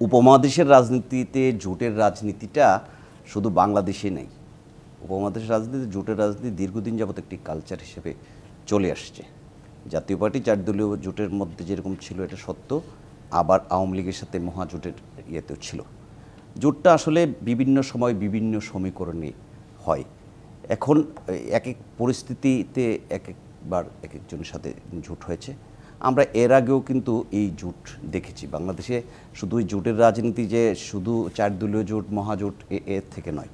উপমহাদেশের রাজনীতিতে জোটের রাজনীতিটা শুধু বাংলাদেশে নেই। উপমহাদেশের রাজনীতিতে জোটের রাজনীতি দীর্ঘদিন যাবত একটি কালচার হিসেবে চলে আসছে। জাতীয় পার্টি 4 দলীয় জোটের মধ্যে যেরকম ছিল এটা সত্য, আবার আওয়ামী লীগের সাথে মহাজোটের ইয়েতেও ছিল। জোটটা আসলে বিভিন্ন সময় বিভিন্ন সমীকরণে হয়। এখন এক এক পরিস্থিতিতে এক একবার এক একজনের সাথে জোট হয়েছে। আমরা এর আগেও কিন্তু এই জোট দেখেছি বাংলাদেশে। শুধু এই জোটের রাজনীতি যে শুধু 4 দলীয় জোট মহাজোট এর থেকে নয়।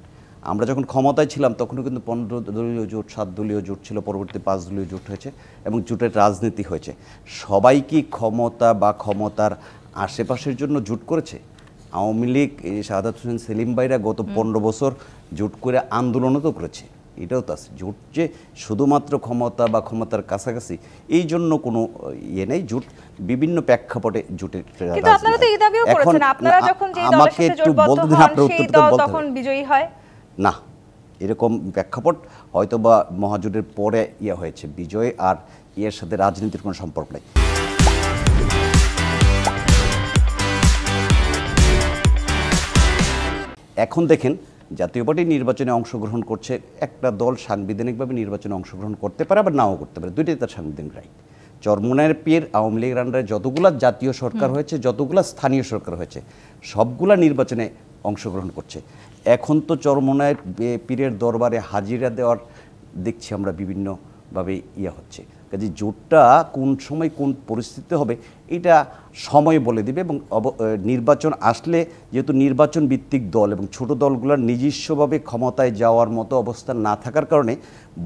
আমরা যখন ক্ষমতায় ছিলাম তখনও কিন্তু 15 দলীয় জোট 7 দলীয় জোট ছিল, পরবর্তী 5 দলীয় জোট হয়েছে এবং জোটের রাজনীতি হয়েছে। সবাই কি ক্ষমতা বা ক্ষমতার আশেপাশের জন্য জোট করেছে? আওয়ামী লীগ শাহাদাত হোসেন সেলিম ভাইরা গত 15 বছর জোট করে আন্দোলনও তো করেছে। এটাও তো আছে। জোট যে শুধুমাত্র ক্ষমতা বা ক্ষমতার কাছাকাছি এই জন্য কোনো ইয়ে নেই। জোট বিভিন্ন প্রেক্ষাপটে জোটের কিন্তু আপনারা তো এই দাবিও করেছেন, আপনারা যখন যে দলের সাথে জোটবদ্ধ হন সেই দল তখন বিজয়ী হয় না। এরকম প্রেক্ষাপট হয়তো বা মহাজোটের পরে ইয়ে হয়েছে। বিজয় আর এর সাথে রাজনীতির কোনো সম্পর্ক নেই। এখন দেখেন জাতীয় পার্টি নির্বাচনে অংশগ্রহণ করছে। একটা দল সাংবিধানিকভাবে নির্বাচনে অংশগ্রহণ করতে পারে আবার নাও করতে পারে, দুইটাই তার সাংবিধানিক রাইট। চরমোনাইয়ের পীর আওয়ামী লীগের আন্ডারে যতগুলা জাতীয় সরকার হয়েছে, যতগুলা স্থানীয় সরকার হয়েছে, সবগুলা নির্বাচনে অংশগ্রহণ করছে। এখন তো চরমোনাইয়ের পীরের দরবারে হাজিরা দেওয়ার দেখছি আমরা বিভিন্নভাবে ইয়ে হচ্ছে। কাজে জোটটা কোন সময় কোন পরিস্থিতি হবে এটা সময় বলে দিবে। এবং নির্বাচন আসলে যেহেতু নির্বাচন ভিত্তিক দল এবং ছোট দলগুলোর নিজস্বভাবে ক্ষমতায় যাওয়ার মতো অবস্থা না থাকার কারণে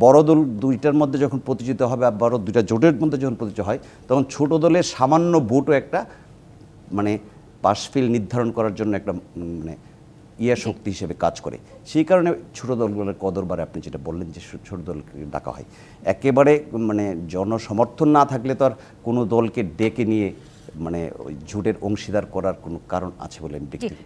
বড় দল দুইটার মধ্যে যখন প্রতিযোগিতা হবে, বড় দুইটা জোটের মধ্যে যখন প্রতিযোগিতা হয়, তখন ছোট দলের সামান্য ভোটও একটা মানে পাশফিল নির্ধারণ করার জন্য একটা মানে শক্তি হিসেবে কাজ করে। সেই কারণে ছোট দলগুলোর কদর বাড়ে। আপনি যেটা বললেন যে ছোট দলকে ডাকা হয়, একেবারে মানে জনসমর্থন না থাকলে তো আর কোনো দলকে ডেকে নিয়ে মানে ওই জোটের অংশীদার করার কোনো কারণ আছে বলে আমি ব্যক্তিগত